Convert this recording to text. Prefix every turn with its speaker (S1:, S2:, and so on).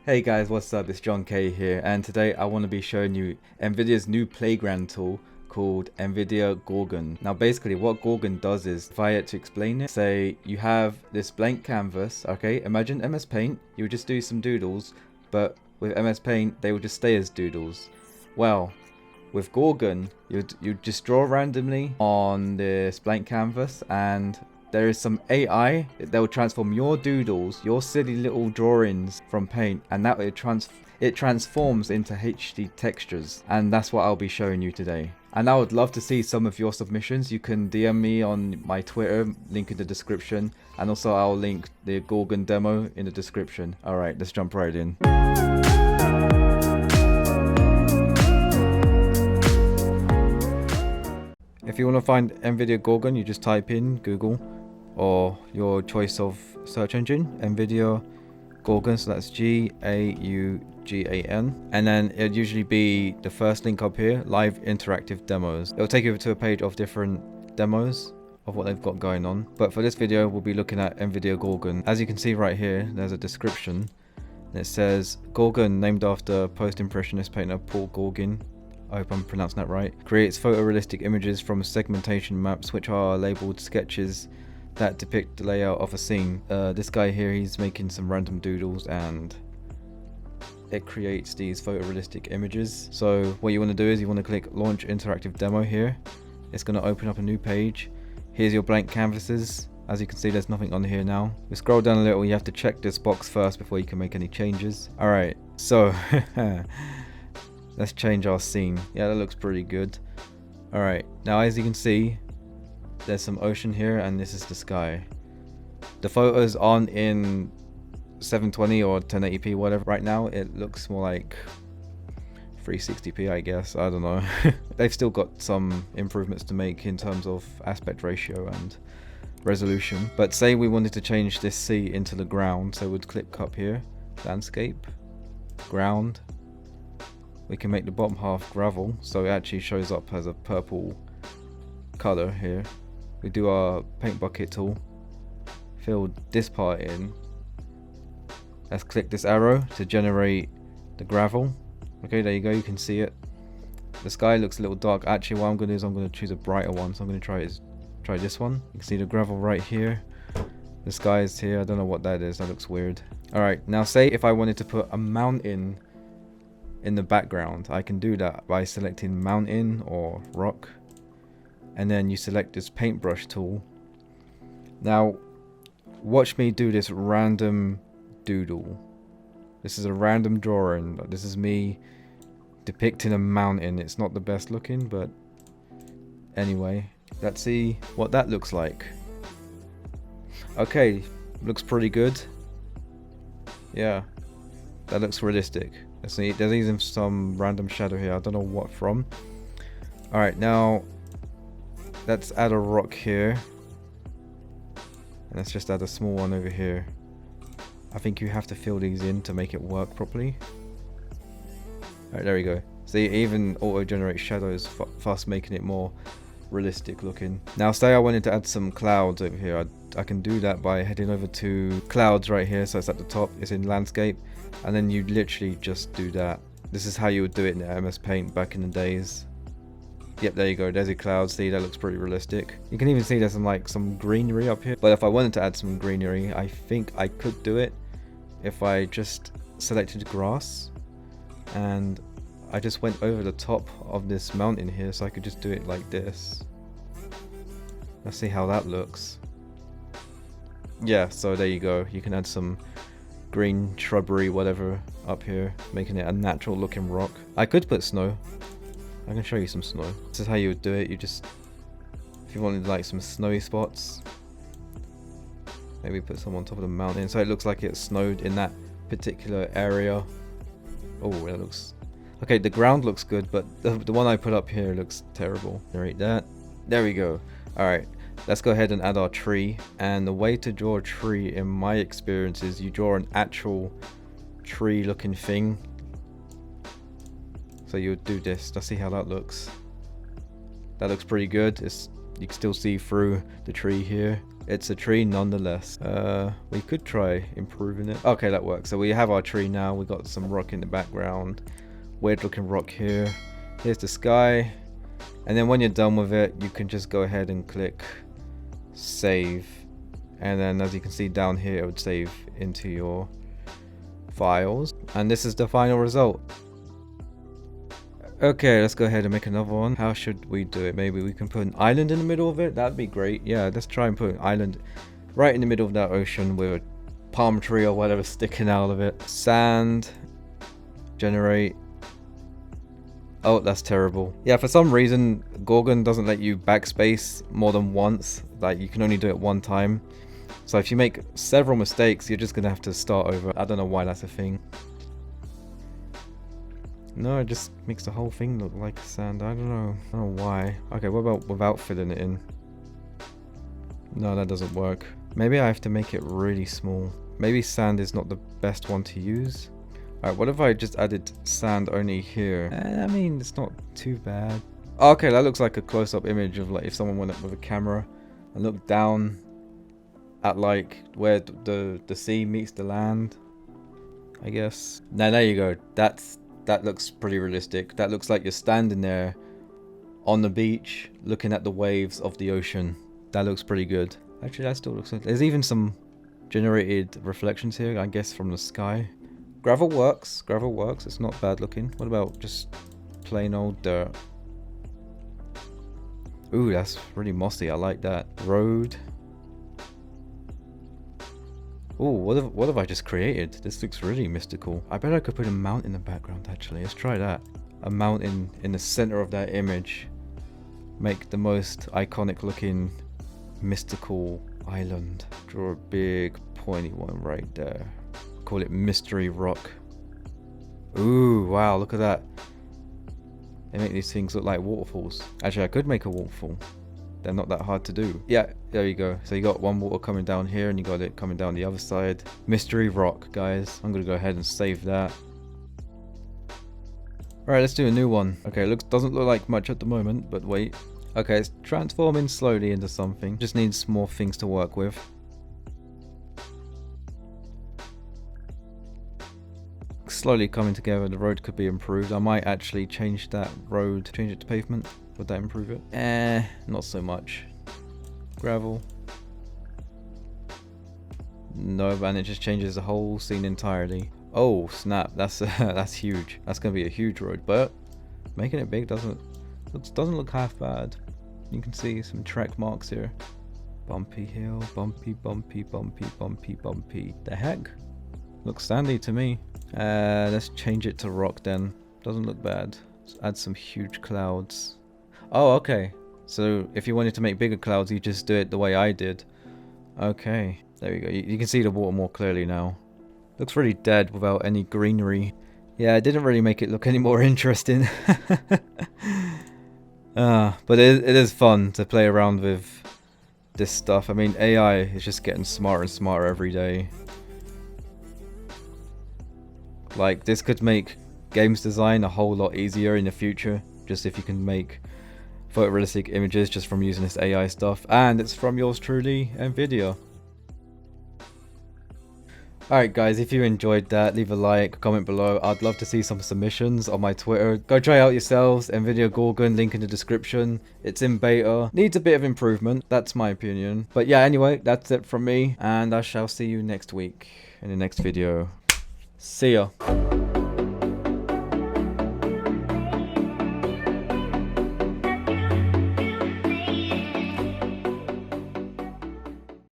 S1: Hey guys, what's up? It's Jon Kay here, and today I want to be showing you Nvidia's new playground tool called Nvidia Gaugan. Now basically what Gaugan does is, if I had to explain it, say you have this blank canvas, okay? Imagine MS Paint, you would just do some doodles, but with MS Paint they would just stay as doodles. Well, with Gaugan, you'd just draw randomly on this blank canvas, and there is some AI that will transform your doodles, your silly little drawings from paint, and that it transforms into HD textures, and that's what I'll be showing you today. And I would love to see some of your submissions. You can DM me on my Twitter, link in the description, and also I'll link the Gaugan demo in the description. Alright, let's jump right in. If you want to find Nvidia Gaugan, you just type in Google or your choice of search engine, Nvidia Gaugan, so that's Gaugan, and then it'll usually be the first link up here, live interactive demos. It'll take you to a page of different demos of what they've got going on, but for this video we'll be looking at Nvidia Gaugan. As you can see right here, there's a description, and it says Gaugan, named after post-impressionist painter Paul Gauguin, I hope I'm pronouncing that right, creates photorealistic images from segmentation maps which are labeled sketches that depict the layout of a scene. This guy here, he's making some random doodles and it creates these photorealistic images. So what you want to do is you want to click launch interactive demo here. It's going to open up a new page. Here's your blank canvases. As you can see, there's nothing on here now. We scroll down a little, you have to check this box first before you can make any changes. Alright, so let's change our scene. Yeah, that looks pretty good. Alright, now as you can see, there's some ocean here and this is the sky. The photos aren't in 720 or 1080p, whatever. Right now it looks more like 360p, I guess. I don't know. They've still got some improvements to make in terms of aspect ratio and resolution. But say we wanted to change this sea into the ground, so we'd click up here, landscape, ground. We can make the bottom half gravel, so it actually shows up as a purple color here. We do our paint bucket tool, fill this part in. Let's click this arrow to generate the gravel. Okay, there you go, you can see it. The sky looks a little dark. Actually, what I'm going to do is I'm going to choose a brighter one, so I'm going to try this one. You can see the gravel right here. The sky is here. I don't know what that is, that looks weird. Alright, now say if I wanted to put a mountain in the background, I can do that by selecting mountain or rock, and then you select this paintbrush tool. Now watch me do this random doodle. This is a random drawing. This is me depicting a mountain. It's not the best looking, but anyway, let's see what that looks like. Okay, looks pretty good. Yeah, that looks realistic. Let's see, there's even some random shadow here. I don't know what from. Alright, now let's add a rock here. And let's just add a small one over here. I think you have to fill these in to make it work properly. Alright, there we go. See, it even auto-generates shadows, fast making it more realistic looking. Now say I wanted to add some clouds over here. I can do that by heading over to clouds right here, so it's at the top, it's in landscape, and then you literally just do that. This is how you would do it in MS Paint back in the days. Yep, there you go, there's a cloud. See, that looks pretty realistic. You can even see there's some greenery up here, but if I wanted to add some greenery, I think I could do it if I just selected grass and I just went over the top of this mountain here, so I could just do it like this. Let's see how that looks. Yeah, so there you go, you can add some green shrubbery whatever up here, making it a natural looking rock. I could put snow. I can show you some snow. This is how you would do it. You just, if you wanted like some snowy spots, maybe put some on top of the mountain so it looks like it snowed in that particular area. Oh, that looks okay. The ground looks good, but the one I put up here looks terrible. Generate that. There we go. Alright, let's go ahead and add our tree. And the way to draw a tree in my experience is you draw an actual tree looking thing. So you would do this. Let's see how that looks. That looks pretty good. It's you can still see through the tree here. It's a tree nonetheless. We could try improving it. Okay, that works. So we have our tree now. We got some rock in the background. Weird looking rock here. Here's the sky. And then when you're done with it, you can just go ahead and click save. And then as you can see down here, it would save into your files. And this is the final result. Okay, let's go ahead and make another one. How should we do it? Maybe we can put an island in the middle of it. That'd be great. Yeah, let's try and put an island right in the middle of that ocean with a palm tree or whatever sticking out of it. Sand. Generate. Oh, that's terrible. Yeah, for some reason, Gaugan doesn't let you backspace more than once. Like, you can only do it one time. So if you make several mistakes, you're just gonna have to start over. I don't know why that's a thing. No, it just makes the whole thing look like sand. I don't know why. Okay, what about without filling it in? No, that doesn't work. Maybe I have to make it really small. Maybe sand is not the best one to use. Alright, what if I just added sand only here? I mean, it's not too bad. Okay, that looks like a close-up image of like if someone went up with a camera and looked down at like where the sea meets the land, I guess. Now there you go. That looks pretty realistic. That looks like you're standing there on the beach looking at the waves of the ocean. That looks pretty good. Actually, that still looks like... There's even some generated reflections here, I guess, from the sky. Gravel works. Gravel works. It's not bad looking. What about just plain old dirt? Ooh, that's really mossy. I like that. Road. Oh, what have I just created? This looks really mystical. I bet I could put a mountain in the background, actually. Let's try that. A mountain in the center of that image. Make the most iconic looking mystical island. Draw a big pointy one right there. Call it Mystery Rock. Ooh, wow, look at that. They make these things look like waterfalls. Actually, I could make a waterfall. They're not that hard to do. Yeah, there you go. So you got one water coming down here and you got it coming down the other side. Mystery Rock, guys. I'm gonna go ahead and save that. Alright, let's do a new one. Okay, doesn't look like much at the moment, but wait. Okay, it's transforming slowly into something. Just needs more things to work with. Slowly coming together. The road could be improved. I might actually change that road, change it to pavement. Would that improve it? Not so much. Gravel. No, and it just changes the whole scene entirely. Oh snap! That's that's huge. That's gonna be a huge road, but making it big doesn't look half bad. You can see some track marks here. Bumpy hill, bumpy, bumpy, bumpy, bumpy, bumpy. The heck? Looks sandy to me. Let's change it to rock then. Doesn't look bad. Let's add some huge clouds. Oh, okay. So if you wanted to make bigger clouds, you just do it the way I did. Okay, there you go. You can see the water more clearly now. Looks really dead without any greenery. Yeah, it didn't really make it look any more interesting. But it is fun to play around with this stuff. I mean, AI is just getting smarter and smarter every day. Like, this could make games design a whole lot easier in the future. Just if you can make photorealistic images just from using this AI stuff. And it's from yours truly, Nvidia. Alright guys, if you enjoyed that, leave a like, comment below. I'd love to see some submissions on my Twitter. Go try out yourselves, Nvidia Gaugan, link in the description. It's in beta. Needs a bit of improvement, that's my opinion. But yeah, anyway, that's it from me. And I shall see you next week in the next video. See ya.